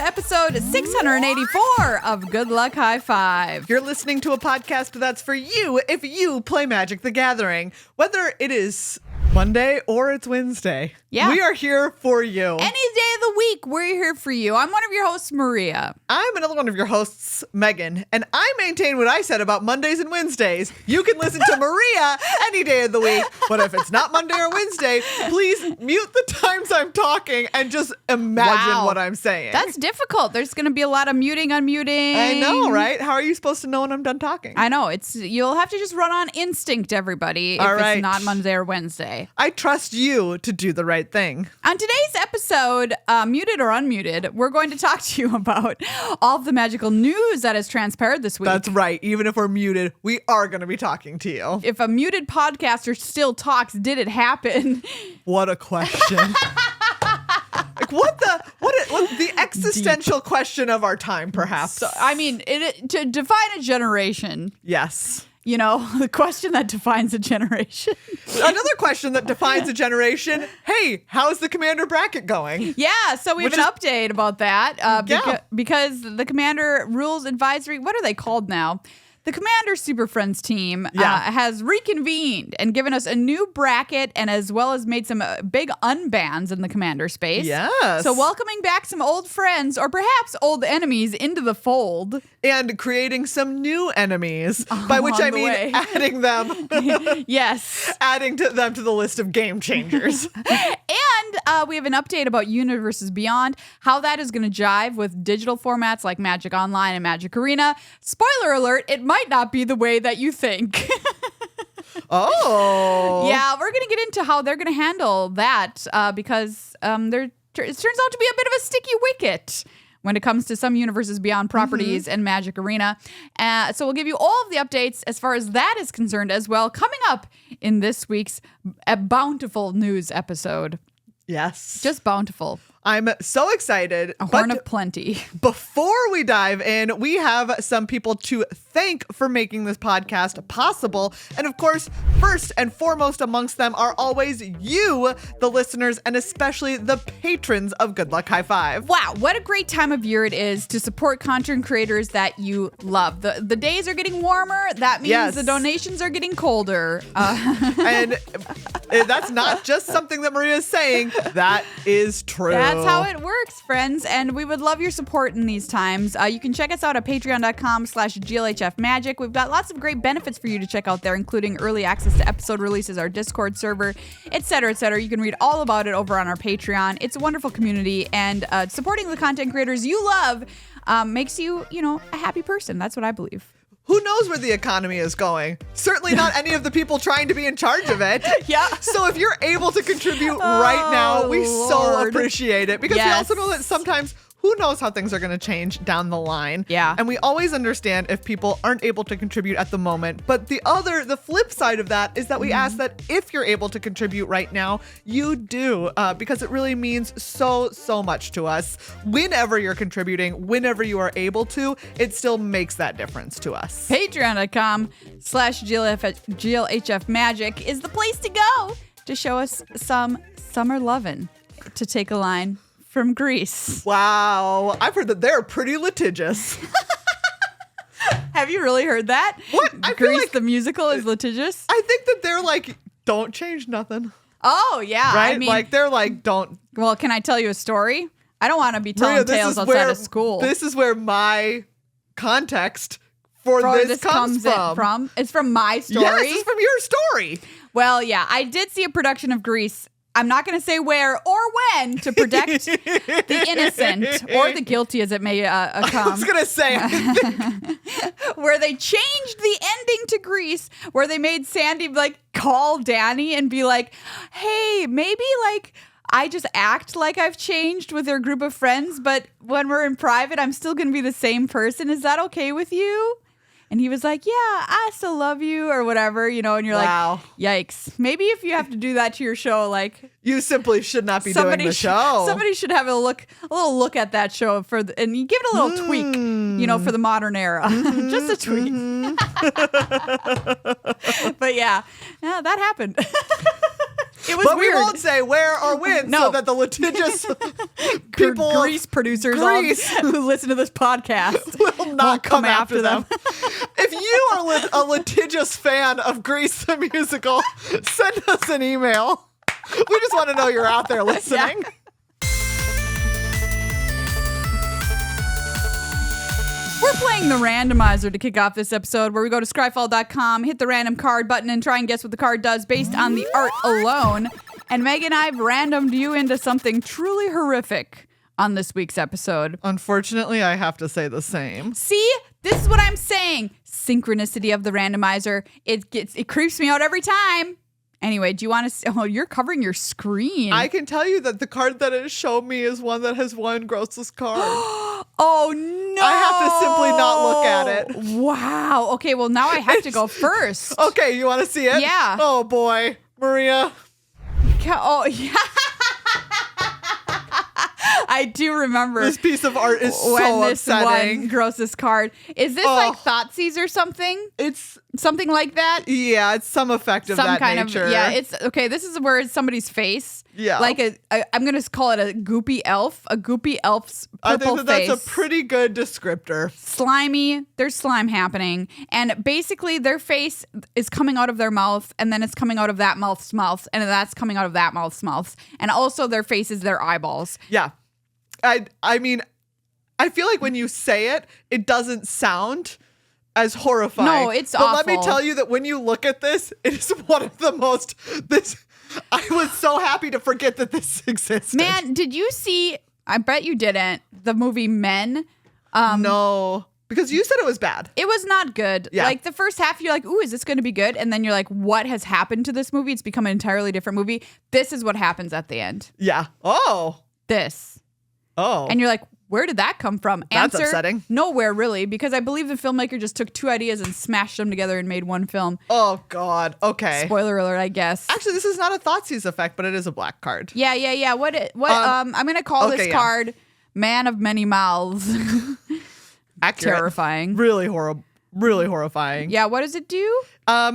episode 684 of Good Luck High Five. You're listening to a podcast that's for you if you play Magic the Gathering, whether it is Monday or it's Wednesday. Yeah. We are here for you. Any day of the week, we're here for you. I'm one of your hosts, Maria. I'm another one of your hosts, Megan, and I maintain what I said about Mondays and Wednesdays. You can listen to Maria any day of the week, but if it's not Monday or Wednesday, please mute the times I'm talking and just imagine what I'm saying. That's difficult. There's going to be a lot of muting, unmuting. I know, right? How are you supposed to know when I'm done talking? I know. You'll have to just run on instinct, everybody, if it's not Monday or Wednesday. I trust you to do the right thing. On today's episode, muted or unmuted, we're going to talk to you about all of the magical news that has transpired this week. That's right. Even if we're muted, we are going to be talking to you. If a muted podcaster still talks, did it happen? What a question. Like what the existential question of our time, perhaps. So, I mean, to define a generation. Yes. You know, the question that defines a generation. Another question that defines a generation. Hey, how's the Commander bracket going? Yeah, so we have an update about that. Because the Commander Rules Advisory, what are they called now? The Commander Super Friends team has reconvened and given us a new bracket and as well as made some big unbans in the Commander space. Yes. So welcoming back some old friends or perhaps old enemies into the fold. And creating some new enemies, by which I mean adding them. Yes. Adding them to the list of game changers. And we have an update about Universes Beyond, how that is going to jive with digital formats like Magic Online and Magic Arena. Spoiler alert, it might not be the way that you think. Oh. Yeah, we're going to get into how they're going to handle that because it turns out to be a bit of a sticky wicket when it comes to some Universes Beyond properties and Magic Arena. So we'll give you all of the updates as far as that is concerned as well, coming up in this week's bountiful news episode. Yes. Just bountiful. I'm so excited. A horn of plenty. Before we dive in, we have some people to thank for making this podcast possible. And of course, first and foremost amongst them are always you, the listeners, and especially the patrons of Good Luck High Five. Wow, what a great time of year it is to support content creators that you love. The days are getting warmer. That means the donations are getting colder. And that's not just something that Maria is saying. That is true. That's how it works, friends. And we would love your support in these times. You can check us out at patreon.com/GLHF Magic. We've got lots of great benefits for you to check out there, including early access to episode releases, our Discord server, etc., etc. You can read all about it over on our Patreon. It's a wonderful community, and supporting the content creators you love makes you, a happy person. That's what I believe. Who knows where the economy is going? Certainly not any of the people trying to be in charge of it. Yeah. So if you're able to contribute right now, we so appreciate it. Because we also know that sometimes who knows how things are going to change down the line. Yeah. And we always understand if people aren't able to contribute at the moment. But the flip side of that is that we ask that if you're able to contribute right now, you do. Because it really means so, so much to us. Whenever you're contributing, whenever you are able to, it still makes that difference to us. Patreon.com/GLHF Magic is the place to go to show us some summer lovin', to take a line from Greece. Wow. I've heard that they're pretty litigious. Have you really heard that? What? I feel Grease like the musical is litigious? I think that they're like, don't change nothing. Oh, yeah. Right? I mean, like, they're like, don't. Well, can I tell you a story? I don't want to be telling tales outside of school. This is where my context for this comes from. It's from my story? Yes, it's from your story. Well, yeah, I did see a production of Grease. I'm not going to say where or when to protect the innocent or the guilty as it may come. I was going to say, where they changed the ending to Grease, where they made Sandy like call Danny and be like, hey, maybe like I just act like I've changed with their group of friends, but when we're in private, I'm still going to be the same person. Is that okay with you? And he was like, yeah, I still love you or whatever, and you're like, yikes. Maybe if you have to do that to your show, like you simply should not be doing the show. Somebody should have a little look at that show and you give it a little tweak, for the modern era. Just a tweak. But yeah, that happened. It was but we weird. won't say where or when No. so that the litigious people Grease producers who listen to this podcast will not come after them. them. If you are a litigious fan of Grease the musical, send us an email. We just want to know you're out there listening. Yeah. We're playing the randomizer to kick off this episode, where we go to scryfall.com, hit the random card button, and try and guess what the card does based on the art alone. And Megan, I've randomed you into something truly horrific on this week's episode. Unfortunately, I have to say the same. See, this is what I'm saying. Synchronicity of the randomizer. It creeps me out every time. Anyway, do you want to? Oh, you're covering your screen. I can tell you that the card that it showed me is one that has won grossest card. Oh no! I have to simply not look at it. Wow. Okay, well now I have to go first. Okay, you want to see it? Yeah. Oh boy, Maria. Oh yeah. I do remember This piece of art is when so this upsetting. one grossest card. Is this like Thoughtseize or something? It's Something like that? yeah, it's some effect of Some that kind nature. of yeah. It's okay. This is where it's somebody's face. Yeah. Like I'm gonna call it a goopy elf. A goopy elf's I purple think that face. that's a pretty good descriptor. Slimy. There's slime happening, and basically their face is coming out of their mouth, and then it's coming out of that mouth's mouth, and that's coming out of that mouth's mouth, and also their face is their eyeballs. Yeah. I mean, I feel like when you say it, it doesn't sound as horrifying. No, it's but let me awful. tell you that when you look at this, it is one of the most I was so happy to forget that this existed. Man, did you see? I bet you didn't. The movie Men. No. Because you said it was bad. It was not good. Yeah. Like the first half, you're like, ooh, is this going to be good? And then you're like, what has happened to this movie? It's become an entirely different movie. This is what happens at the end. Yeah. Oh. This. Oh. And you're like, where did that come from? That's Answer, upsetting. nowhere really, because I believe the filmmaker just took two ideas and smashed them together and made one film. Oh, God. Okay. Spoiler alert, I guess. Actually, this is not a Thoughtseize effect, but it is a black card. Yeah. What I'm going to call this card Man of Many Mouths. Accurate. Terrifying. Really horrible. Really horrifying. Yeah, what does it do?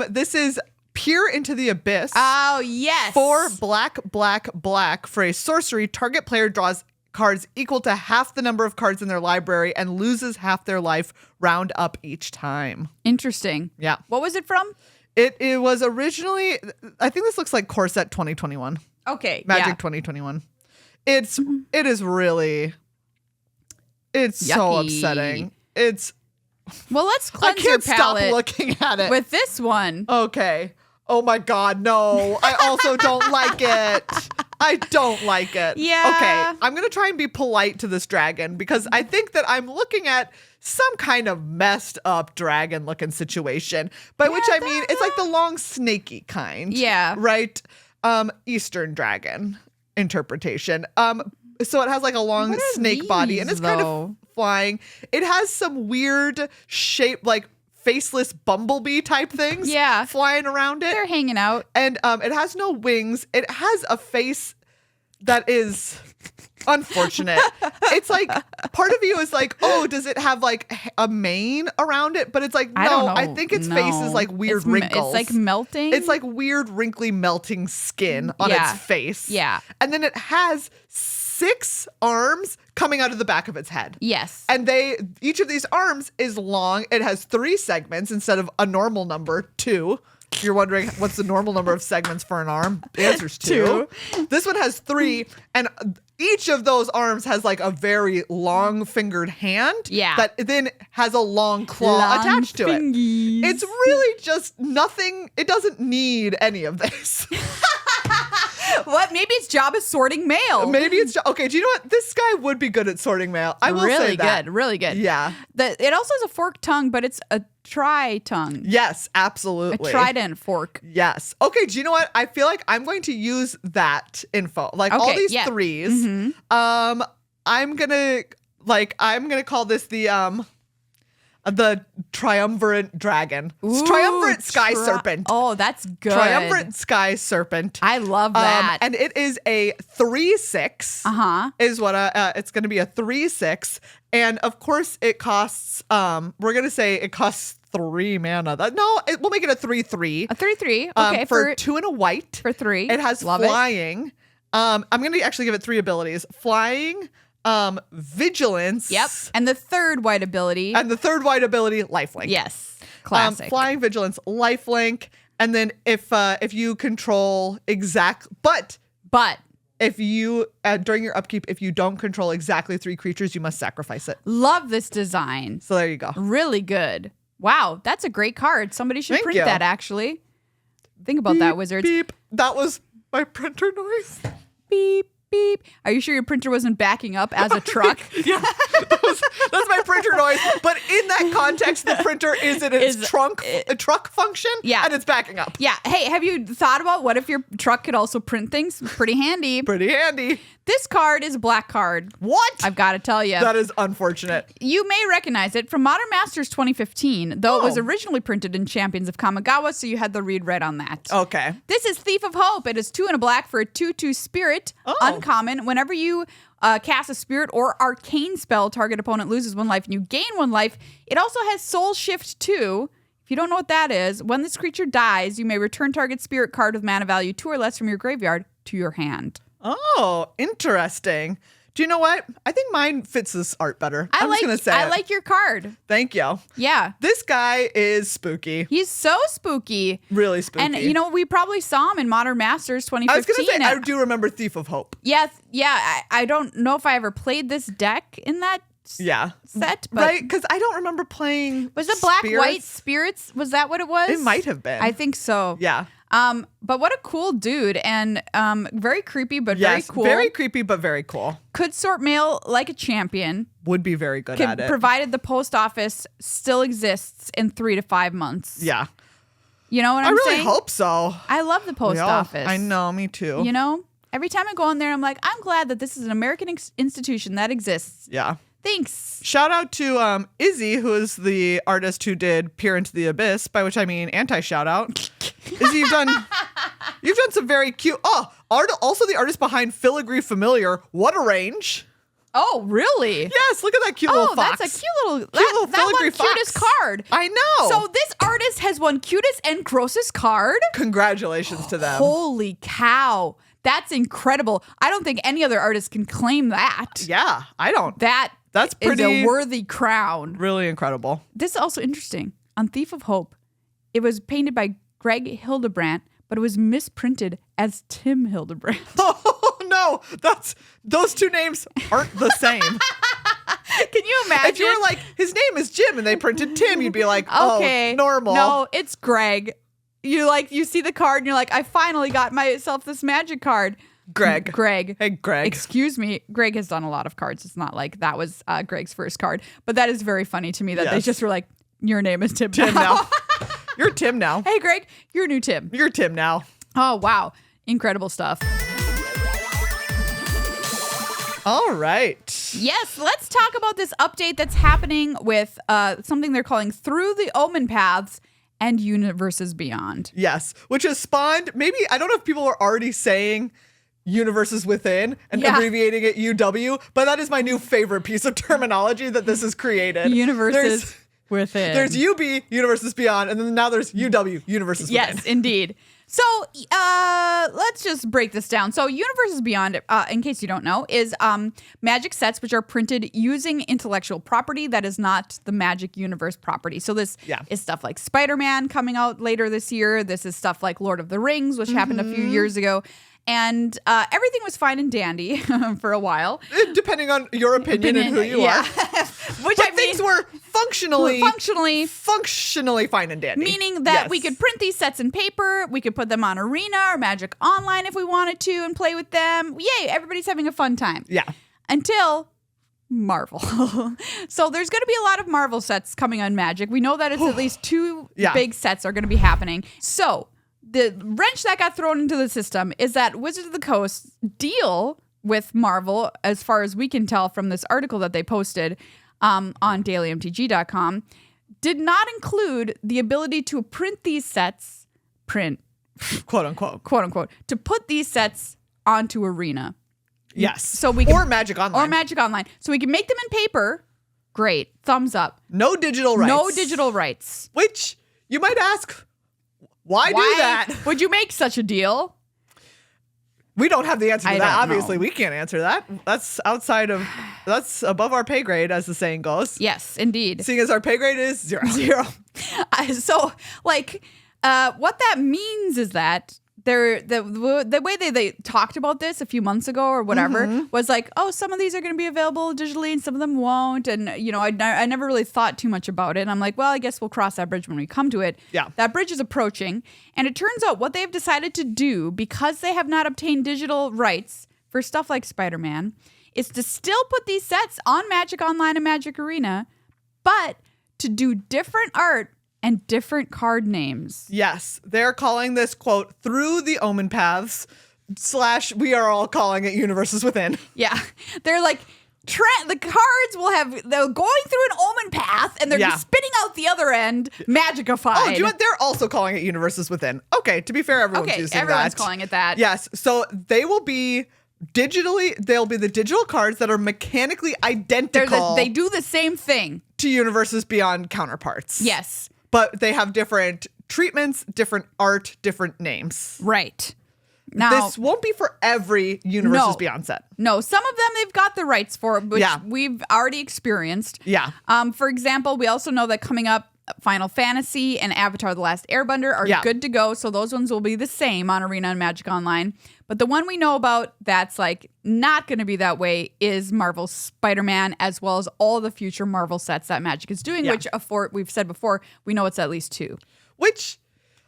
This is Peer into the Abyss. Oh, yes. 4 black. For a sorcery, target player draws cards equal to half the number of cards in their library and loses half their life, round up each time. Interesting. Yeah. What was it from? It was originally, I think this looks like Corset 2021. Okay. Magic 2021. It is really, it's so Yucky. upsetting. Well, let's I cleanse your can't stop palate looking at it. with this one. Okay. Oh my God, no. I also don't like it. I don't like it. Yeah. Okay, I'm going to try and be polite to this dragon because I think that I'm looking at some kind of messed up dragon looking situation, by which I mean it's like the long snaky kind. Yeah. Right? Eastern dragon interpretation. So it has like a long What are snake body and these, it's kind though? of flying. It has some weird shape, like faceless bumblebee type things flying around it. They're hanging out. And it has no wings. It has a face that is unfortunate. It's like part of you is like, oh, does it have like a mane around it? But it's like, I don't no, know. I think its face is like weird wrinkles. It's like melting. It's like weird, wrinkly, melting skin on its face. Yeah. And then it has 6 arms coming out of the back of its head. Yes. And each of these arms is long. It has 3 segments instead of a normal number, 2. If you're wondering what's the normal number of segments for an arm, the answer's 2. This one has 3, and each of those arms has like a very long fingered hand that then has a long claw attached to it. It's really just nothing. It doesn't need any of this. What? Maybe its job is sorting mail. Maybe it's okay. Do you know what? This guy would be good at sorting mail. I will say that. Really good. Yeah. It also has a forked tongue, but it's a tri-tongue. Yes, absolutely. A trident fork. Yes. Okay. Do you know what? I feel like I'm going to use that info. Like all these 3s. Mm-hmm. I'm gonna call this the triumvirate dragon. Ooh, Triumvirate sky serpent. Oh, that's good. Triumvirate sky serpent. I love that. And it is a 3/6. Is what it's going to be a 3/6, and of course it costs. We're going to say it costs 3 mana. We'll make it a 3/3. A 3/3. Okay. For 2 and a white. For 3. It has flying. I'm going to actually give it 3 abilities. Flying, vigilance. Yep. And the third white ability. Lifelink. Yes. Classic. Flying, vigilance, lifelink. And then if you control but if you during your upkeep, if you don't control exactly 3 creatures, you must sacrifice it. Love this design. So there you go. Really good. Wow, that's a great card. Somebody should print that, actually. Think about that, Wizards. Beep. That was my printer noise. Beep, beep. Are you sure your printer wasn't backing up as a truck? Yeah, that's my printer noise. But in that context, the printer is in its truck function, and it's backing up. Yeah. Hey, have you thought about what if your truck could also print things? Pretty handy. Pretty handy. This card is a black card. What? I've got to tell you. That is unfortunate. You may recognize it from Modern Masters 2015, though it was originally printed in Champions of Kamigawa, so you had the read right on that. Okay. This is Thief of Hope. It is 2 and a black for a 2/2 spirit. Uncommon. Whenever you cast a spirit or arcane spell, target opponent loses 1 life and you gain 1 life. It also has Soul Shift 2. If you don't know what that is, when this creature dies, you may return target spirit card with mana value 2 or less from your graveyard to your hand. Oh, interesting. Do you know what? I think mine fits this art better. I'm just going to say I like your card. Thank you. Yeah. This guy is spooky. He's so spooky. Really spooky. And, we probably saw him in Modern Masters 2015. I was going to say, I do remember Thief of Hope. Yes. Yeah. I don't know if I ever played this deck in that set. But right? Because I don't remember playing Was it black-white spirits? Was that what it was? It might have been. I think so. Yeah. But what a cool dude, and very creepy, but yes, very cool. Very creepy, but very cool. Could sort mail like a champion. Would be very good at it. Provided the post office still exists in 3 to 5 months. Yeah. You know what I'm saying? I really hope so. I love the post office. I know, me too. Every time I go in there, I'm like, I'm glad that this is an American institution that exists. Yeah. Thanks. Shout out to Izzy, who is the artist who did Peer into the Abyss, by which I mean anti-shout out. Izzy, you've done some very cute. Also the artist behind Filigree Familiar. What a range. Oh, really? Yes, look at that cute little fox. That's a cute little that one fox. Cutest card. I know. So this artist has won cutest and grossest card? Congratulations to them. Holy cow. That's incredible. I don't think any other artist can claim that. Yeah, I don't. That's pretty is a worthy crown. Really incredible. This is also interesting. On Thief of Hope, it was painted by Greg Hildebrandt, but it was misprinted as Tim Hildebrandt. Oh no, those two names aren't the same. Can you imagine? If you were like, his name is Jim and they printed Tim, you'd be like, okay, normal. No, it's Greg. You see the card and you're like, I finally got myself this magic card. Greg. Hey, Greg. Excuse me. Greg has done a lot of cards. It's not like that was Greg's first card. But that is very funny to me that they just were like, your name is Tim now. You're Tim now. Hey, Greg, you're new Tim. You're Tim now. Oh, wow. Incredible stuff. All right. Yes, let's talk about this update that's happening with something they're calling Through the Omenpaths and Universes Beyond. Yes, which has spawned, maybe, I don't know if people are already saying Universes Within and abbreviating it UW, but that is my new favorite piece of terminology that this has created. Universes Within. There's UB, Universes Beyond, and then now there's UW, Universes Within. Yes, indeed. So let's just break this down. So Universes Beyond, in case you don't know, is magic sets which are printed using intellectual property that is not the Magic Universe property. So this is stuff like Spiderman coming out later this year. This is stuff like Lord of the Rings, which happened a few years ago. And everything was fine and dandy for a while. Depending on your opinion and who you are. Which but things were functionally fine and dandy. Meaning that we could print these sets in paper, we could put them on Arena or Magic Online if we wanted to and play with them. Yay, everybody's having a fun time. Yeah. Until Marvel. So there's going to be a lot of Marvel sets coming on Magic. We know that it's at least 2 big sets are going to be happening. So the wrench that got thrown into the system is that Wizards of the Coast deal with Marvel, as far as we can tell from this article that they posted on dailymtg.com, did not include the ability to print these sets, quote unquote, to put these sets onto Arena. Yes. So we can, or Magic Online. So we can make them in paper, Great. Thumbs up. No digital rights. No digital rights. Which you might ask, why do that? Would you make such a deal? We don't have the answer to that. Obviously, know. we can't answer that. That's above our pay grade, as the saying goes. Yes, indeed. Seeing as our pay grade is 0. So, like, what that means is that the way they talked about this a few months ago or whatever was like, oh, some of these are going to be available digitally and some of them won't. And, you know, I never really thought too much about it. And I'm like, well, I guess we'll cross that bridge when we come to it. Yeah. That bridge is approaching. And it turns out what they've decided to do, because they have not obtained digital rights for stuff like Spider-Man, is to still put these sets on Magic Online and Magic Arena, but to do different art and different card names. Yes, they're calling this, quote, through the Omenpaths / we are all calling it Universes Within. Yeah. They're like, the cards they're going through an Omen path and they're spitting out the other end magikified. Oh, do you know what? They're also calling it Universes Within. Okay, to be fair, everyone's using that. Everyone's calling it that. Yes, so they will be they'll be the digital cards that are mechanically identical. They do the same thing. To Universes Beyond counterparts. Yes. But they have different treatments, different art, different names. Right. Now, this won't be for every Universes Beyond set. No, some of them they've got the rights for, which we've already experienced. Yeah. For example, we also know that coming up, Final Fantasy and Avatar: The Last Airbender are good to go, so those ones will be the same on Arena and Magic Online. But the one we know about that's like not going to be that way is Marvel's Spider-Man, as well as all the future Marvel sets that Magic is doing, which we've said before, we know it's at least 2. Which,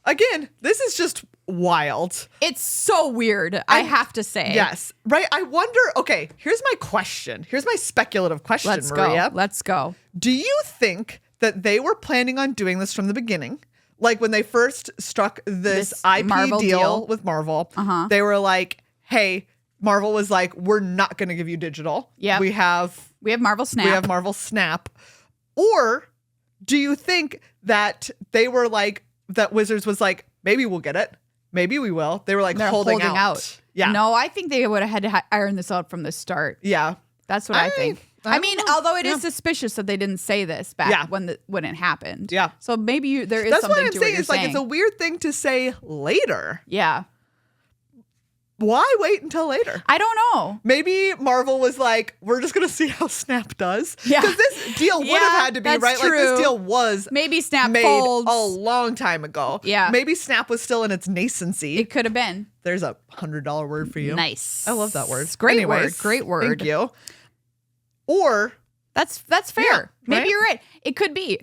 again, this is just wild. It's so weird, I have to say. Yes. Right? I wonder, okay, here's my question. Here's my speculative question, Maria. Let's go. Do you think that they were planning on doing this from the beginning? Like when they first struck this IP Marvel deal with Marvel, they were like, hey, Marvel was like, we're not going to give you digital. Yeah. We have Marvel Snap. We have Marvel Snap. Or do you think that they were like, that Wizards was like, maybe we'll get it. Maybe we will. They were like holding out. Yeah. No, I think they would have had to iron this out from the start. Yeah. That's what I think. I mean, although it is suspicious that they didn't say this back when it happened. Yeah. So maybe there is That's something what I'm to saying. what It's like it's a weird thing to say later. Yeah. Why wait until later? I don't know. Maybe Marvel was like, we're just going to see how Snap does. Yeah. Because this deal would have had to be, right? True. Like this deal was maybe Snap made folds a long time ago. Yeah. Maybe Snap was still in its nascency. It could have been. There's a $100 word for you. Nice. I love that word. Great word. Great word. Thank you. Or that's fair. Yeah, Maybe right? you're right. It could be.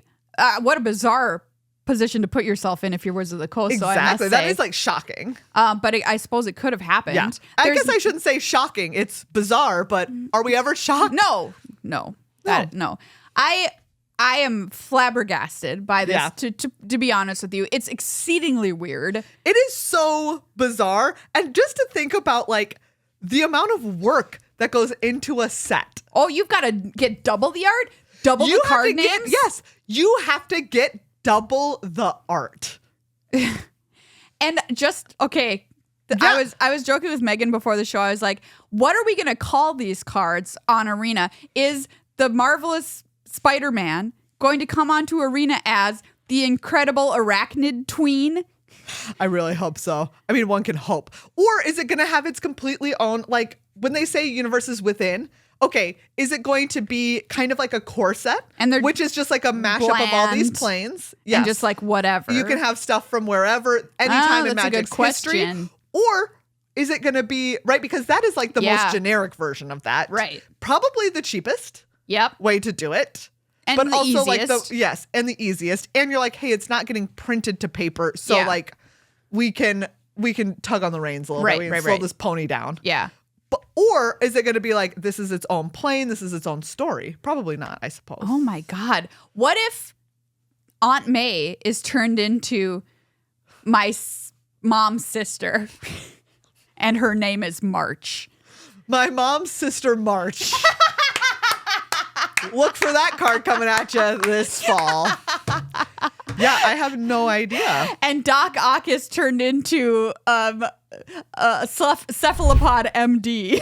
What a bizarre position to put yourself in if you're Wizards of the Coast. Exactly. So I must say. That is like shocking. But I suppose it could have happened. Yeah. I guess I shouldn't say shocking. It's bizarre, but are we ever shocked? No. I am flabbergasted by this. Yeah. To be honest with you, it's exceedingly weird. It is so bizarre. And just to think about like the amount of work that goes into a set. Oh, you've got to get double the art, double the card names. Yes, you have to get double the art. And just okay. I was joking with Megan before the show. I was like, "What are we going to call these cards on Arena? Is the marvelous Spider-Man going to come onto Arena as the incredible arachnid tween?" I really hope so. I mean, one can hope. Or is it going to have its completely own, like when they say Universes Within, okay, is it going to be kind of like a core set? Which is just like a mashup of all these planes. Yes. And just like whatever. You can have stuff from wherever, anytime in Magic's history. Or is it going to be, right? Because that is like the most generic version of that. Right. Probably the cheapest way to do it. And but the also easiest. like and the easiest. And you're like, hey, it's not getting printed to paper. So like we can tug on the reins a little bit. We can slow this pony down. Yeah. But, or is it going to be like, this is its own plane, this is its own story? Probably not, I suppose. Oh my God. What if Aunt May is turned into my mom's sister and her name is March? My mom's sister, March. Look for that card coming at you this fall. Yeah, I have no idea. And Doc Ock is turned into Cephalopod MD.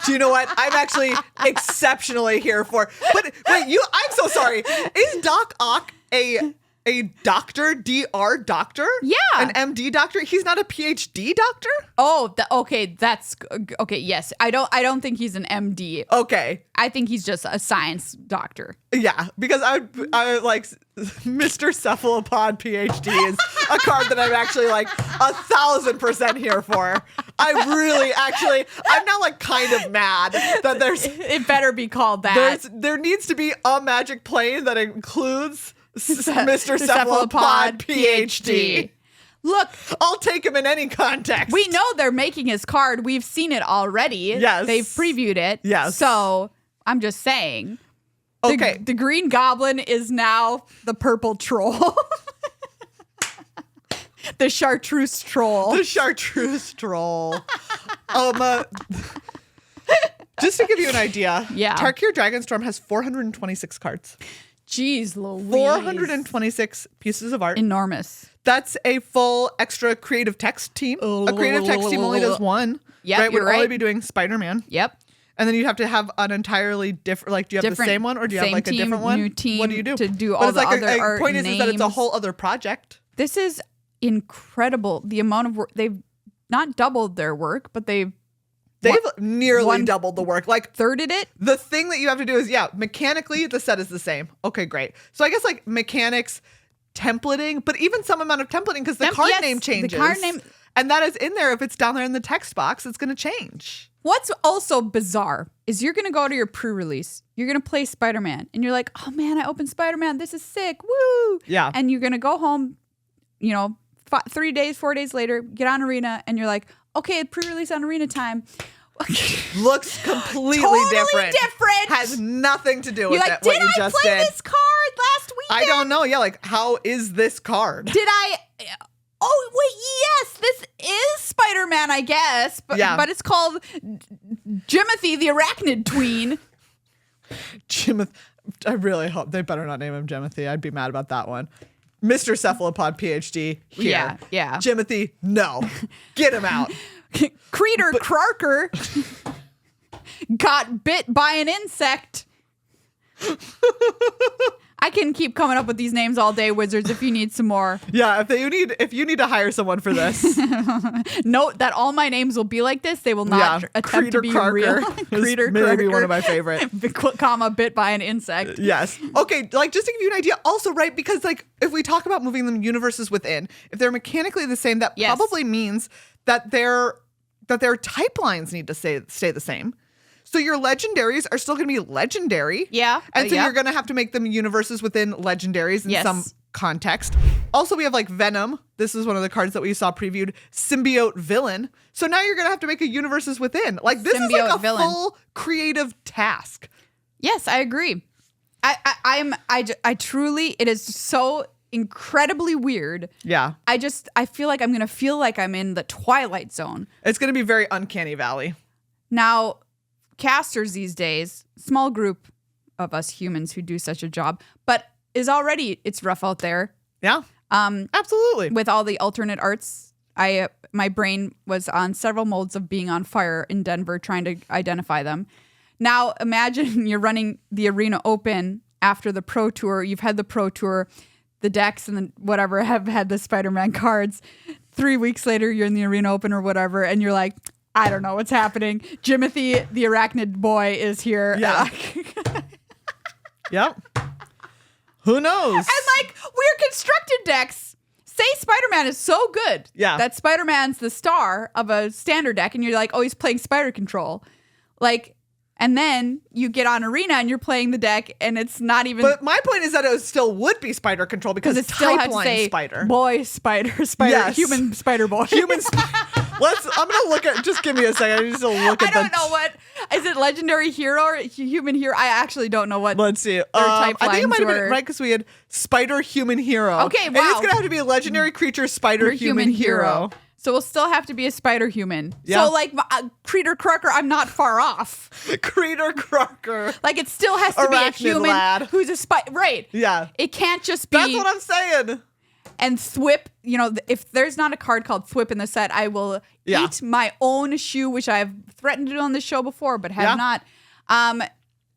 Do you know what? I'm actually exceptionally here for. But wait, I'm so sorry. Is Doc Ock a doctor, DR doctor? Yeah. An MD doctor? He's not a PhD doctor? Oh, okay. That's okay. Yes. I don't think he's an MD. Okay. I think he's just a science doctor. Yeah, because I like Mr. Cephalopod PhD is a card that I'm actually like 1,000% here for. I'm now like kind of mad that it better be called that. There needs to be a magic plane that includes Mr. Cephalopod PhD. Look, I'll take him in any context. we know they're making his card. We've seen it already. Yes. They've previewed it. Yes. So I'm just saying. Okay. The green goblin is now the purple troll. The chartreuse troll. The chartreuse troll. Just to give you an idea, Yeah. Tarkir Dragonstorm has 426 cards. Jeez Louise. 426 pieces of art. Enormous. That's a full extra creative text team. A creative text team only does one. Yep, right? you're Would only right. be doing Spider-Man. Yep. And then you'd have to have an entirely different, like, do you have the Different- same one or do you have same like a team, different one? new team What do you do? to do But all it's the like other art point is that it's a names. whole other project. This is incredible. The amount of work they've not doubled their work, but they've Nearly one- doubled the work. Like, thirded it. the thing that you have to do is, mechanically, the set is the same. Okay, great. So I guess like mechanics, templating, but even some amount of templating because the card Yes, name the changes. card name- And that is in there. If it's down there in the text box, it's going to change. What's also bizarre is you're going to go to your pre-release. You're going to play Spider-Man and you're like, oh man, I opened Spider-Man. This is sick. Woo. Yeah. And you're going to go home, 4 days later, get on Arena and you're like, okay, pre-release on Arena time. Looks completely Totally different. Has nothing to do You're with like, it, what did you I just play did. this card last weekend? I don't know. Yeah, like how is this card? Did I? Oh wait, yes, this is Spider-Man, I guess. But Yeah. but it's called Jimothy the Arachnid Tween. Jimothy. I really hope they better not name him Jimothy. I'd be mad about that one. Mr. Cephalopod PhD here. Yeah, yeah. Jimothy, no. Get him out. Creeter Crarker got bit by an insect. I can keep coming up with these names all day, Wizards, if you need some more. Yeah, if you need to hire someone for this. Note that all my names will be like this. They will not attempt Creeter to be Crarker real. is Creeter maybe Crarker. one of my favorite. Comma, bit by an insect. Yes. Okay, like just to give you an idea also, right? Because like if we talk about moving them universes within, if they're mechanically the same, that Yes. probably means that their type lines need to stay the same. So your legendaries are still going to be legendary. Yeah. And so yeah. you're going to have to make them universes within legendaries in Yes. some context. Also, we have like Venom. This is one of the cards that we saw previewed. Symbiote Villain. So now you're going to have to make a universes within. Like this is like Symbiote a Villain. full creative task. Yes, I agree. I truly, it is so incredibly weird. Yeah. I feel like I'm going to feel like I'm in the Twilight Zone. It's going to be very Uncanny Valley. Now, casters these days, small group of us humans who do such a job, but it's rough out there. Yeah. Absolutely. With all the alternate arts. My brain was on several modes of being on fire in Denver trying to identify them. Now imagine you're running the Arena Open after the Pro Tour. You've had the Pro Tour, the decks and the whatever have had the Spider-Man cards. 3 weeks later, you're in the Arena Open or whatever, and you're like, I don't know what's happening. Jimothy, the Arachnid boy, is here. Yeah. Yep. Who knows? And like we're constructed decks. Say Spider-Man is so good. Yeah. That Spider-Man's the star of a standard deck, and you're like, oh, he's playing Spider Control. Like, and then you get on Arena and you're playing the deck, and it's not even. But my point is that it still would be Spider Control because it it's still had to Typeline say Spider. boy spider, Yes. human spider boy. Human I'm gonna look at. Just give me a second. I need to look at. I don't know what is it. Legendary hero or human hero? I actually don't know what. Let's see. type I think it might have lines been were. right because we had Spider Human Hero. Okay, And wow. it's gonna have to be a legendary creature Spider Human Hero. So we'll still have to be a spider human. Yeah. So like Creeter Crarker, I'm not far off. Creeter Crocker. Like it still has to be a Arachnid human lad. who's a spider. Right. Yeah. It can't just be. That's what I'm saying. And Thwip, you know, if there's not a card called Thwip in the set, I will eat my own shoe, which I've threatened to do on this show before, but have not.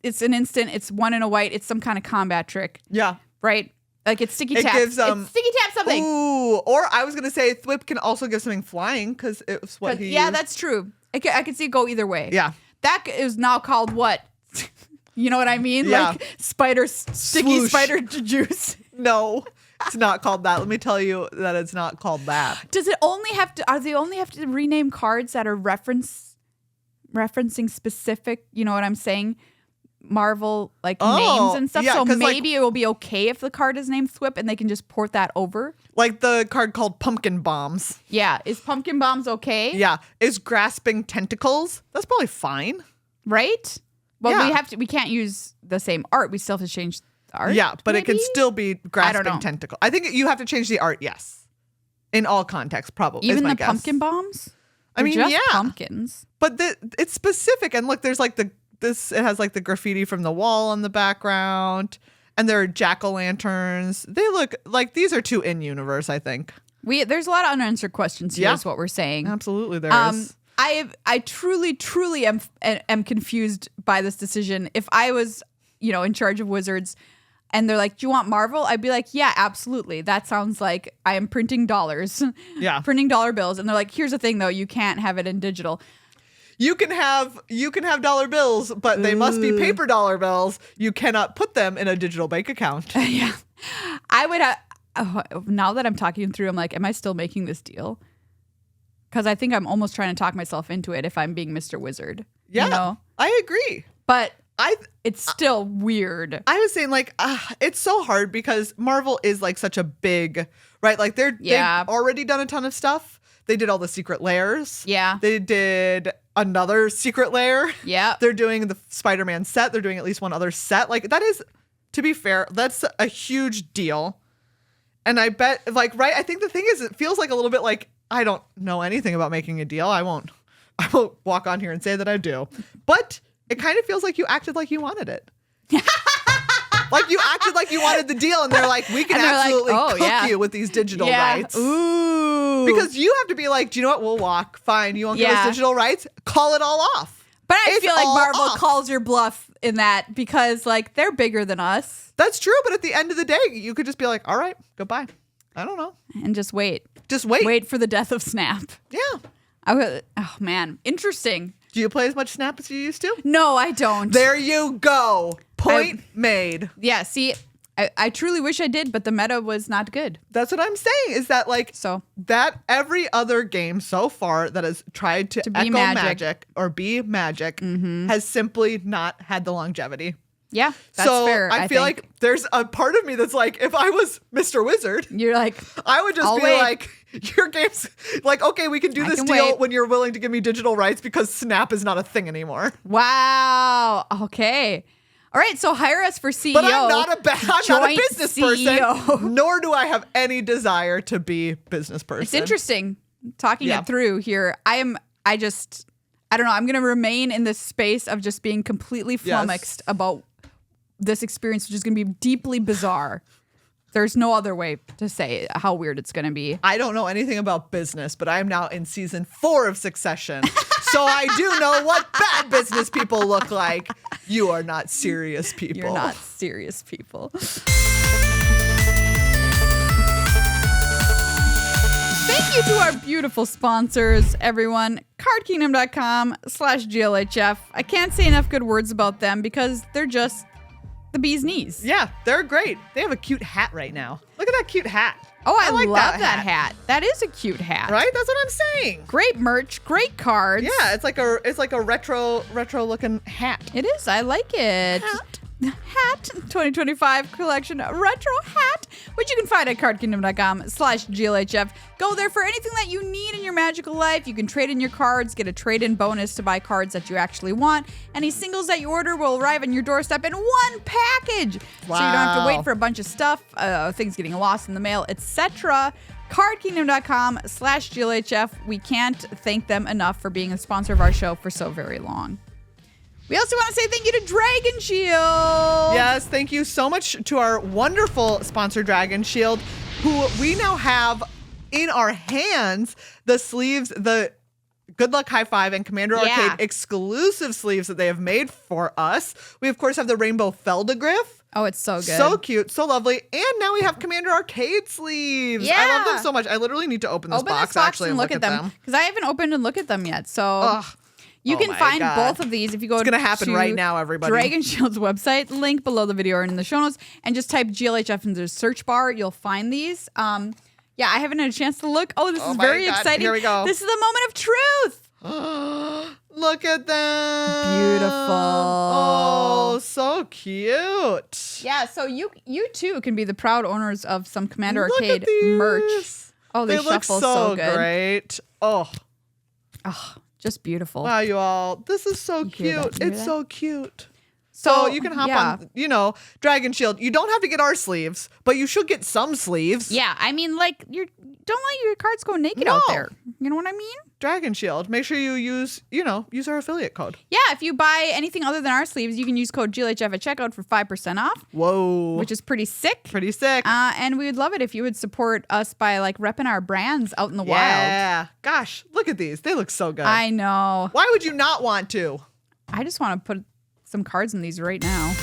It's an instant. It's 1 and a white. It's some kind of combat trick. Yeah. Right? Like it's sticky tap. Gives, it's sticky tap something. Ooh. Or I was going to say Thwip can also give something flying because it's what he used. That's true. I can see it go either way. Yeah. That is now called what? You know what I mean? Yeah. Like sticky spider juice. No. It's not called that. Let me tell you that it's not called that. Does it only have to? Are they only have to rename cards that are referencing specific? You know what I'm saying? Marvel names and stuff. So maybe it will be okay if the card is named Thwip and they can just port that over. Like the card called Pumpkin Bombs. Yeah, is Pumpkin Bombs okay? Yeah, is Grasping Tentacles? That's probably fine, right? Well, we can't use the same art. We still have to change. Art, yeah, but maybe? It can still be Grasping Tentacle. I think you have to change the art, yes. In all contexts, probably. Even the guess. Pumpkin bombs? I mean, just pumpkins. But it's specific. And look, there's it has the graffiti from the wall on the background. And there are jack-o'-lanterns. They look like these are too in-universe, I think. There's a lot of unanswered questions here is what we're saying. Absolutely, there is. I truly am confused by this decision. If I was, in charge of Wizards, and they're like, do you want Marvel? I'd be like, yeah, absolutely. That sounds like I am printing dollars. Yeah. Printing dollar bills. And they're like, here's the thing, though. You can't have it in digital. You can have dollar bills, but they must be paper dollar bills. You cannot put them in a digital bank account. Yeah. I would have... now that I'm talking through, I'm like, am I still making this deal? Because I think I'm almost trying to talk myself into it if I'm being Mr. Wizard. Yeah, I agree. But... it's still weird. I was saying it's so hard because Marvel is such a big, right? Like they've already done a ton of stuff. They did all the secret layers. Yeah. They did another secret layer. Yeah. They're doing the Spider-Man set. They're doing at least one other set. That is, to be fair, that's a huge deal. And I bet right. I think the thing is, it feels like a little bit like I don't know anything about making a deal. I won't walk on here and say that I do, but it kind of feels like you acted like you wanted it. Like you acted like you wanted the deal, and they're like, we can absolutely cook you with these digital rights. Ooh. Because you have to be like, do you know what? We'll walk. Fine. You won't give us digital rights? Call it all off. But I feel like Marvel calls your bluff in that because they're bigger than us. That's true. But at the end of the day, you could just be like, all right, goodbye. I don't know. And just wait. Just wait. Wait for the death of Snap. Yeah. Oh, man. Interesting. Do you play as much Snap as you used to? No, I don't. There you go. Point made. Yeah, see, I truly wish I did, but the meta was not good. That's what I'm saying, is that that every other game so far that has tried to echo magic or be magic has simply not had the longevity. Yeah, that's fair. I feel like there's a part of me that's like, if I was Mr. Wizard, you're like, I would just like, your game's okay, we can do this deal when you're willing to give me digital rights because Snap is not a thing anymore. Wow. Okay. All right, so hire us for CEO. But I'm not a business person, nor do I have any desire to be business person. It's interesting talking it through here. I don't know. I'm going to remain in this space of just being completely flummoxed about this experience, which is going to be deeply bizarre. There's no other way to say how weird it's going to be. I don't know anything about business, but I am now in season 4 of Succession. So I do know what bad business people look like. You are not serious people. You're not serious people. Thank you to our beautiful sponsors, everyone. CardKingdom.com/GLHF. I can't say enough good words about them because they're just the bee's knees. Yeah, they're great. They have a cute hat right now. Look at that cute hat. Oh, I like love that hat. That is a cute hat. Right? That's what I'm saying. Great merch, great cards. Yeah, it's like a retro looking hat. It is. I like it. Hat 2025 collection retro hat, which you can find at cardkingdom.com/GLHF. Go there for anything that you need in your magical life. You can trade in your cards, get a trade-in bonus to buy cards that you actually want. Any singles that you order will arrive on your doorstep in one package. Wow. So you don't have to wait for a bunch of stuff, things getting lost in the mail, etc. cardkingdom.com/GLHF. We can't thank them enough for being a sponsor of our show for so very long. We also want to say thank you to Dragon Shield. Yes, thank you so much to our wonderful sponsor, Dragon Shield. who we now have in our hands the sleeves, the Good Luck High Five and Commander Arcade exclusive sleeves that they have made for us. We, of course, have the Rainbow Feldegriff. Oh, it's so good. So cute, so lovely. And now we have Commander Arcade sleeves. Yeah. I love them so much. I literally need to open this box actually and look at them. Because I haven't opened and looked at them yet. So you can find both of these if you go to It's going to happen right now, everybody. Dragon Shield's website, link below the video or in the show notes, and just type GLHF into the search bar. You'll find these. Yeah, I haven't had a chance to look. Oh, this is very exciting. Here we go. This is the moment of truth. Look at them. Beautiful. Oh, so cute. Yeah, so you too can be the proud owners of some Commander Look Arcade at these. merch. Oh, they look shuffle so good. Great. Oh, just beautiful. wow, you all. This is so You hear cute. that? You hear It's that? so cute. So So you can hop on, Dragon Shield. You don't have to get our sleeves, but you should get some sleeves. Yeah, I mean, like, don't let your cards go naked out there. You know what I mean? Dragon Shield. Make sure you use our affiliate code. Yeah, if you buy anything other than our sleeves, you can use code GLHF at checkout for 5% off. Whoa. Which is pretty sick. Pretty sick. And we would love it if you would support us by, like, repping our brands out in the wild. Yeah. Gosh, look at these. They look so good. I know. Why would you not want to? I just want to put some cards in these right now.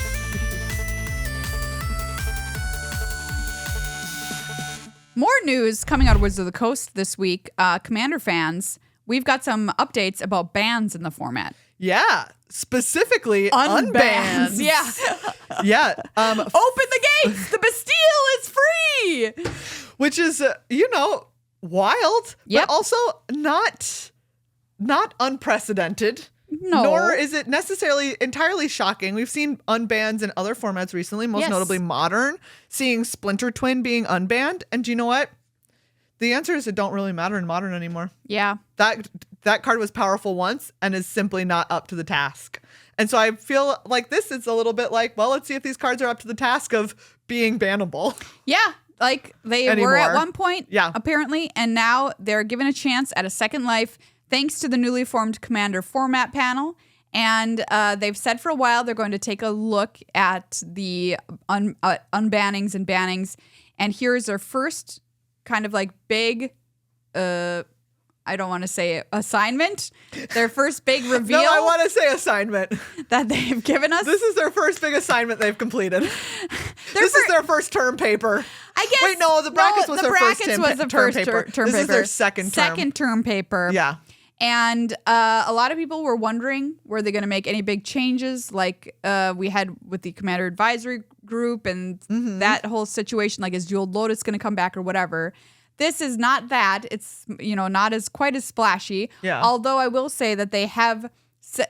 More news coming out of Wizards of the Coast this week. Commander fans, we've got some updates about bans in the format. Yeah. Specifically, Unbans. Yeah. Yeah. Open the gates. The Bastille is free. Which is, wild, Yep. but also not unprecedented. No. Nor is it necessarily entirely shocking. We've seen unbans in other formats recently, most notably Modern, seeing Splinter Twin being unbanned. And do you know what? The answer is it don't really matter in Modern anymore. Yeah. That card was powerful once and is simply not up to the task. And so I feel like this is a little bit like, well, let's see if these cards are up to the task of being bannable. Yeah. Like they were at one point, apparently, and now they're given a chance at a second life thanks to the newly formed Commander format panel. And they've said for a while they're going to take a look at the unbannings and bannings. And here's their first kind of like big, I don't want to say assignment. Their first big reveal. No, I want to say assignment. That they've given us. This is their first big assignment they've completed. This is their first term paper. I guess. Wait, no, the brackets was their first term paper. Term this paper. is their second term. Second term paper. Yeah. And a lot of people were wondering, were they going to make any big changes like we had with the Commander Advisory Group and that whole situation, like is Jeweled Lotus going to come back or whatever. This is not that. It's, not as quite as splashy. Yeah. Although I will say that they have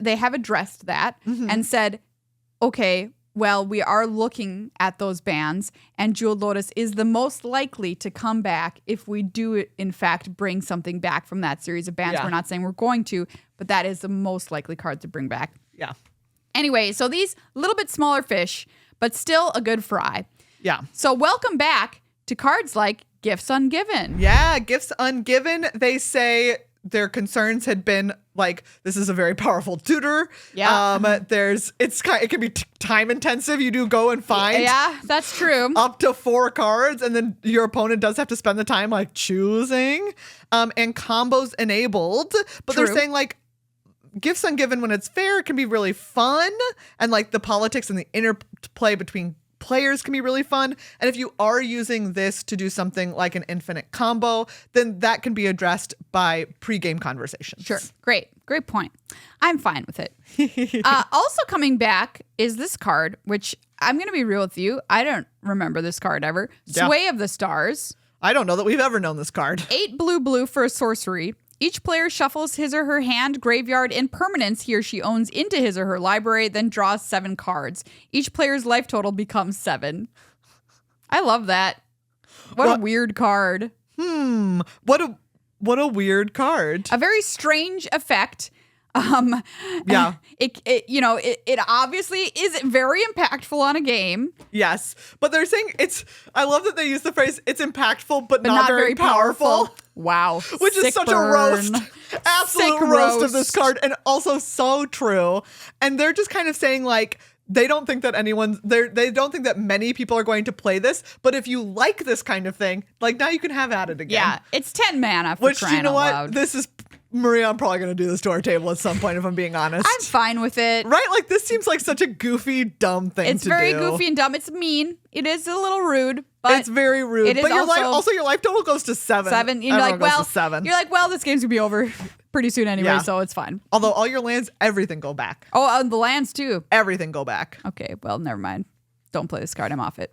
addressed that and said, okay, well, we are looking at those bans, and Jeweled Lotus is the most likely to come back if we do, in fact, bring something back from that series of bans. Yeah. We're not saying we're going to, but that is the most likely card to bring back. Yeah. Anyway, so these little bit smaller fish, but still a good fry. Yeah. So welcome back to cards like Gifts Ungiven. Yeah, Gifts Ungiven. They say their concerns had been like, this is a very powerful tutor. Yeah. It can be time intensive. You do go and find. Yeah, that's true. Up to 4 cards, and then your opponent does have to spend the time like choosing. And combos enabled. But True. they're saying like Gifts Ungiven, when it's fair, can be really fun. And like the politics and the interplay between players can be really fun. And if you are using this to do something like an infinite combo, then that can be addressed by pre-game conversations. Sure. Great point. I'm fine with it. Also coming back is this card, which I'm going to be real with you. I don't remember this card ever. Yeah. Sway of the Stars. I don't know that we've ever known this card. 8 blue for a sorcery. Each player shuffles his or her hand, graveyard, and permanents he or she owns into his or her library, then draws 7 cards. Each player's life total becomes 7. I love that. What a weird card. What a weird card. A very strange effect. Yeah. It obviously is very impactful on a game. Yes. But they're saying I love that they use the phrase, it's impactful, but not very powerful. Wow. Which is such a roast. Absolute Sick roast of this card, and also so true. And they're just kind of saying like, they don't think that they don't think that many people are going to play this. But if you like this kind of thing, like now you can have at it again. Yeah, it's 10 mana for Which, crying you know out what? loud. This is, Maria, I'm probably going to do this to our table at some point if I'm being honest. I'm fine with it. Right? Like this seems like such a goofy, dumb thing to do. It's very goofy and dumb. It's mean. It is a little rude, but it's very rude. it is But also your life total goes to 7. 7. You're Everyone like, goes to 7. you're like, well, this game's gonna be over pretty soon anyway, Yeah. so it's fine. Although all your lands, everything go back. Oh, the lands too. Everything go back. Okay, well, never mind. Don't play this card. I'm off it.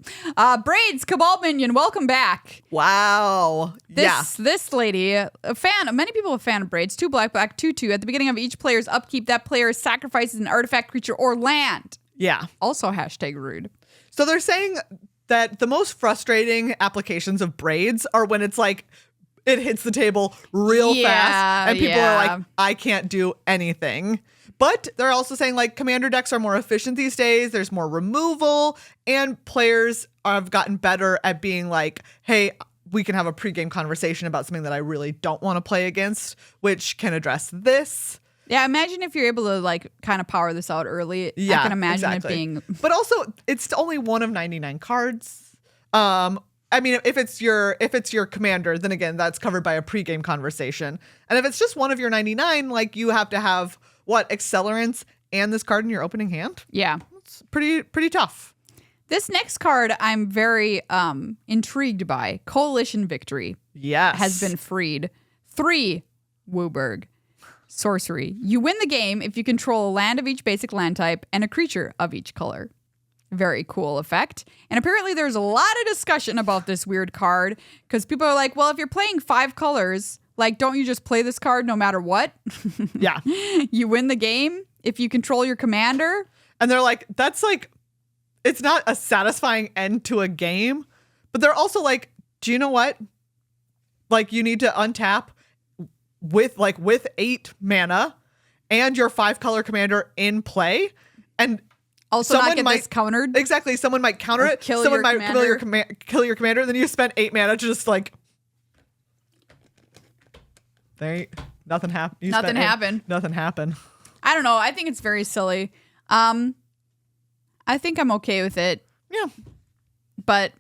Braids, Cabal Minion, welcome back. Wow. This lady, a fan. Many people are a fan of Braids. 2 black, 2/2. At the beginning of each player's upkeep, that player sacrifices an artifact, creature, or land. Yeah. Also #rude. So they're saying that the most frustrating applications of Braids are when it's like it hits the table real fast and people are like, I can't do anything. But they're also saying like commander decks are more efficient these days. There's more removal and players have gotten better at being like, hey, we can have a pregame conversation about something that I really don't want to play against, which can address this. Yeah, imagine if you're able to like kind of power this out early. Yeah, I can imagine exactly. it being. But also, it's only one of 99 cards. I mean, if it's your commander, then again, that's covered by a pregame conversation. And if it's just one of your 99, like you have to have accelerants and this card in your opening hand. Yeah, It's pretty tough. this next card I'm very intrigued by. Coalition Victory. Yes, Has been freed. 3 Wooburg. Sorcery. You win the game if you control a land of each basic land type and a creature of each color. Very cool effect. And apparently there's a lot of discussion about this weird card because people are like, well, if you're playing 5 colors, like, don't you just play this card no matter what? Yeah. You win the game if you control your commander. And they're like, that's like, it's not a satisfying end to a game. But they're also like, do you know what? Like, you need to untap with 8 mana and your 5 color commander in play. And Also not get this countered. Exactly. Someone might counter it. Kill Someone your might commander. kill your commander. And then you spend 8 mana to just like, nothing happened. Nothing happened. Nothing happened. I don't know. I think it's very silly. I think I'm okay with it. Yeah. But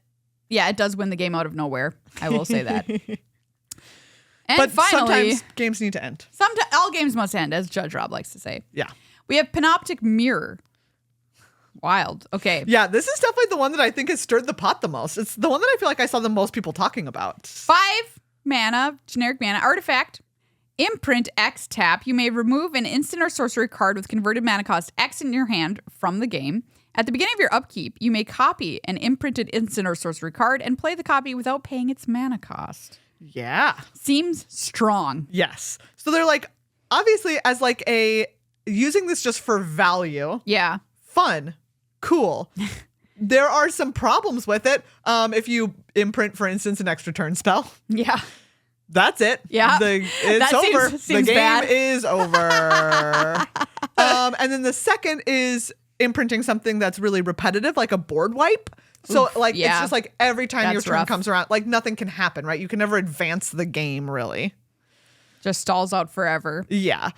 yeah, it does win the game out of nowhere. I will say that. And But finally, sometimes games need to end. all games must end, as Judge Rob likes to say. Yeah. We have Panoptic Mirror. Wild. Okay. Yeah, this is definitely the one that I think has stirred the pot the most. It's the one that I feel like I saw the most people talking about. 5 mana, generic mana, artifact, imprint X tap. You may remove an instant or sorcery card with converted mana cost X in your hand from the game. At the beginning of your upkeep, you may copy an imprinted instant or sorcery card and play the copy without paying its mana cost. Yeah. Seems strong. Yes. So they're like, obviously, as like using this just for value. Yeah. Fun. Cool. There are some problems with it. If you imprint, for instance, an extra turn spell. Yeah. That's it. Yeah. It's over. Seems the game bad. is over. And then the second is imprinting something that's really repetitive, like a board wipe. So Oof, like yeah. it's just like every time your That's turn rough. comes around, like nothing can happen, right? You can never advance the game really. Just stalls out forever. Yeah.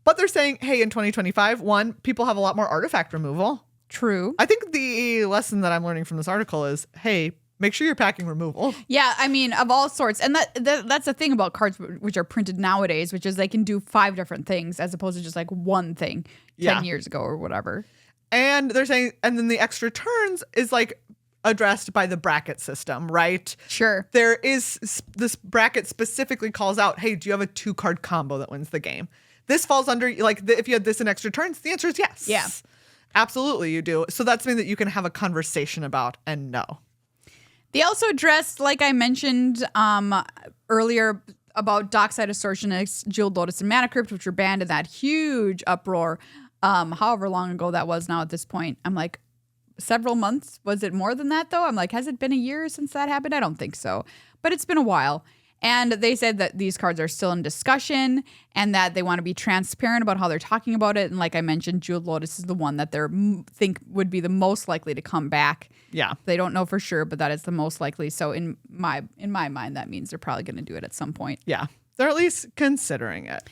But they're saying, hey, in 2025, people have a lot more artifact removal. True. I think the lesson that I'm learning from this article is, hey, make sure you're packing removal. Yeah, I mean, of all sorts. And that's the thing about cards which are printed nowadays, which is they can do 5 different things as opposed to just like one thing 10 years ago or whatever. And they're saying, and then the extra turns is like addressed by the bracket system, right? Sure. There is this bracket specifically calls out, hey, do you have a 2-card combo that wins the game? This falls under, like, if you had this in extra turns, the answer is yes. Yeah. Absolutely, you do. So that's something that you can have a conversation about and know. They also addressed, like I mentioned earlier, about Dockside Astortionist, Jeweled Lotus, and Mana Crypt, which were banned in that huge uproar. However long ago that was now at this point. I'm like, several months? Was it more than that, though? I'm like, has it been a year since that happened? I don't think so. But it's been a while. And they said that these cards are still in discussion and that they want to be transparent about how they're talking about it. And like I mentioned, Jeweled Lotus is the one that they think would be the most likely to come back. Yeah. They don't know for sure, but that is the most likely. So in my mind, that means they're probably going to do it at some point. Yeah. They're at least considering it.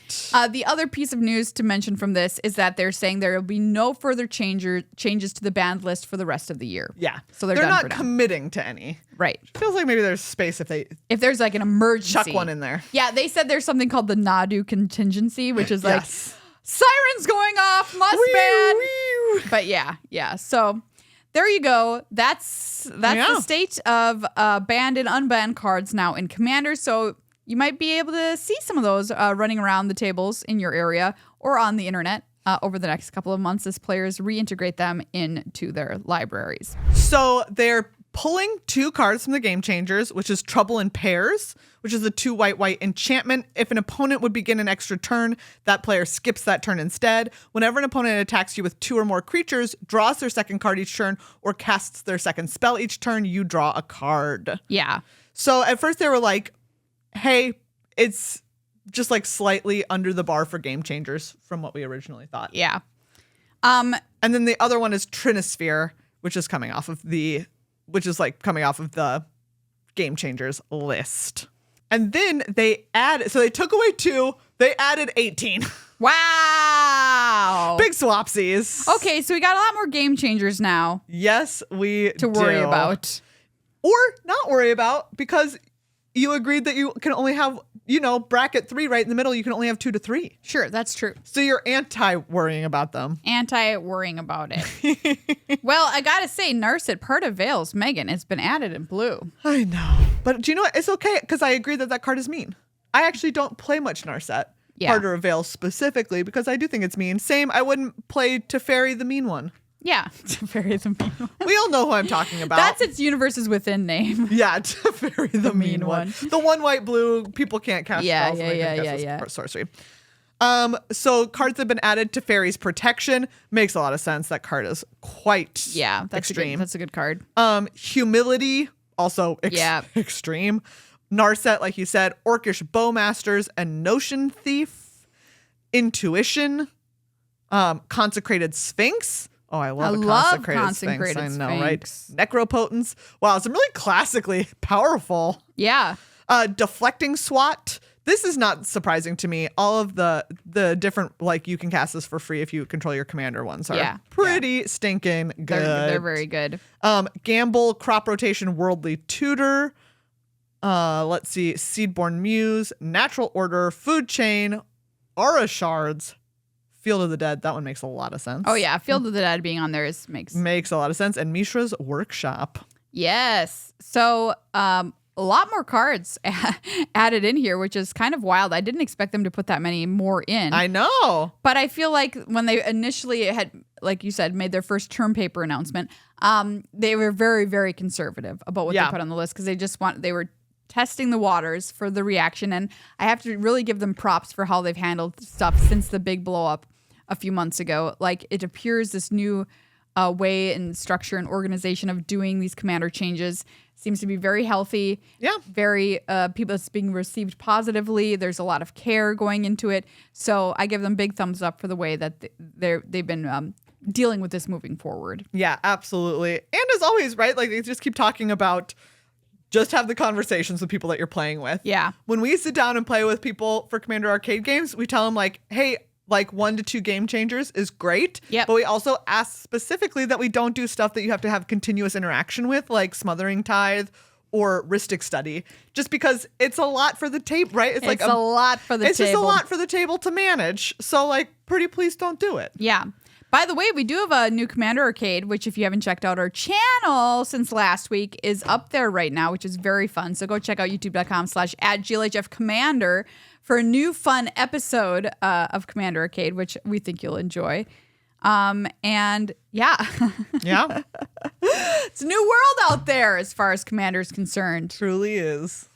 The other piece of news to mention from this is that they're saying there will be no further changes to the banned list for the rest of the year. Yeah. So they're done not for now. committing to any. Right. Feels like maybe there's space if there's like an emergency. chuck one in there. Yeah, they said there's something called the Nadu contingency, which is like sirens going off, must ban. But yeah. So there you go. That's the state of banned and unbanned cards now in Commander. So you might be able to see some of those running around the tables in your area or on the internet over the next couple of months as players reintegrate them into their libraries. So they're pulling 2 cards from the Game Changers, which is Trouble in Pairs, which is a 2 white enchantment. If an opponent would begin an extra turn, that player skips that turn instead. Whenever an opponent attacks you with 2 or more creatures, draws their second card each turn, or casts their second spell each turn, you draw a card. Yeah. So at first they were like, hey, it's just like slightly under the bar for Game Changers from what we originally thought. Yeah. And then the other one is Trinisphere, which is coming off of the Game Changers list. And then they took away 2, they added 18. Wow. Big swapsies. Okay, so we got a lot more Game Changers now. Yes, we to worry about. Or not worry about, because you agreed that you can only have, bracket 3 right in the middle. You can only have 2 to 3. Sure, that's true. So you're anti-worrying about them. Anti-worrying about it. Well, I gotta say, Narset, part of Veil's Megan, has been added in blue. I know. But do you know what? It's okay, because I agree that card is mean. I actually don't play much Narset. Yeah. Part of Veil specifically, because I do think it's mean. Same, I wouldn't play Teferi the mean one. Yeah, Teferi the mean one. We all know who I'm talking about. That's its Universes Within name. Yeah, Teferi the mean one. The 1 white blue, people can't cast spells. Yeah. Sorcery. So cards have been added to Fairy's Protection. Makes a lot of sense. That card is quite extreme. That's a good card. Humility, also extreme. Narset, like you said, Orcish Bowmasters and Notion Thief. Intuition. Consecrated Sphinx. Oh, I love Consecrated Sphinx. I know, right? Necropotence. Wow, some really classically powerful. Yeah. Deflecting Swat. This is not surprising to me. All of the different, you can cast this for free if you control your commander ones are pretty stinking good. They're very good. Gamble, Crop Rotation, Worldly Tutor. Let's see. Seedborn Muse, Natural Order, Food Chain, Aura Shards, Field of the Dead. That one makes a lot of sense. Oh, yeah. Field of the Dead being on there makes a lot of sense. And Mishra's Workshop. Yes. So, a lot more cards added in here, which is kind of wild. I didn't expect them to put that many more in. I know. But I feel like when they initially had, like you said, made their first term paper announcement, they were very, very conservative about what they put on the list, because they were testing the waters for the reaction. And I have to really give them props for how they've handled stuff since the big blow up a few months ago. Like, it appears this new way and structure and organization of doing these commander changes seems to be very healthy. Yeah. Very people, it's being received positively. There's a lot of care going into it. So I give them big thumbs up for the way that they've been dealing with this moving forward. Yeah, absolutely. And as always, right? Like, they just keep talking about just have the conversations with people that you're playing with. Yeah. When we sit down and play with people for Commander Arcade games, we tell them hey, 1 to 2 Game Changers is great. Yep. But we also ask specifically that we don't do stuff that you have to have continuous interaction with, like Smothering Tithe or Rhystic Study, just because it's a lot for the table, right? It's a lot for the table. It's just a lot for the table to manage. So, pretty please don't do it. Yeah. By the way, we do have a new Commander Arcade, which if you haven't checked out our channel since last week is up there right now, which is very fun. So go check out youtube.com/@GLHF for a new fun episode of Commander Arcade, which we think you'll enjoy. And yeah. Yeah. It's a new world out there as far as Commander is concerned. Truly is.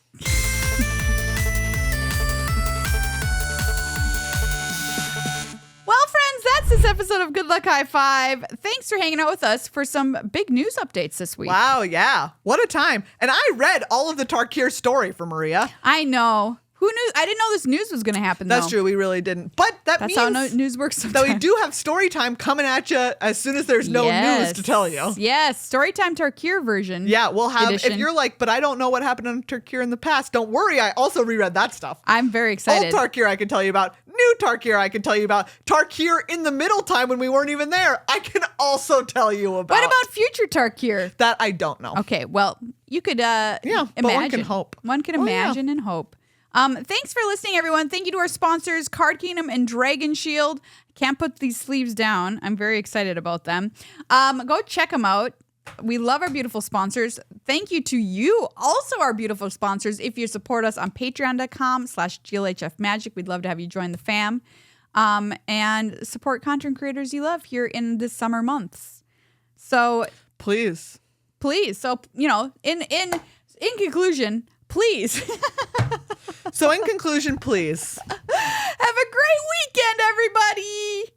Well, friends, that's this episode of Good Luck High Five. Thanks for hanging out with us for some big news updates this week. Wow, yeah. What a time. And I read all of the Tarkir story for Maria. I know. Who knew? I didn't know this news was going to happen, That's though. true. We really didn't. But that's how news works that sometimes. we do have story time coming at you as soon as there's no news to tell you. Yes. Storytime Tarkir version. Yeah, we'll have, edition. if you're like, but I don't know what happened on Tarkir in the past, don't worry. I also reread that stuff. I'm very excited. Old Tarkir I can tell you about. New Tarkir I can tell you about. Tarkir in the middle time when we weren't even there, I can also tell you about. What about future Tarkir? That I don't know. Okay, well, you could imagine. but one can hope. One can imagine and hope. Thanks for listening, everyone. Thank you to our sponsors, Card Kingdom and Dragon Shield. Can't put these sleeves down. I'm very excited about them. Go check them out. We love our beautiful sponsors. Thank you to you, also our beautiful sponsors. If you support us on patreon.com/GLHF Magic, we'd love to have you join the fam. And support content creators you love here in the summer months. So Please. So, in conclusion, please. So in conclusion, please. Have a great weekend, everybody.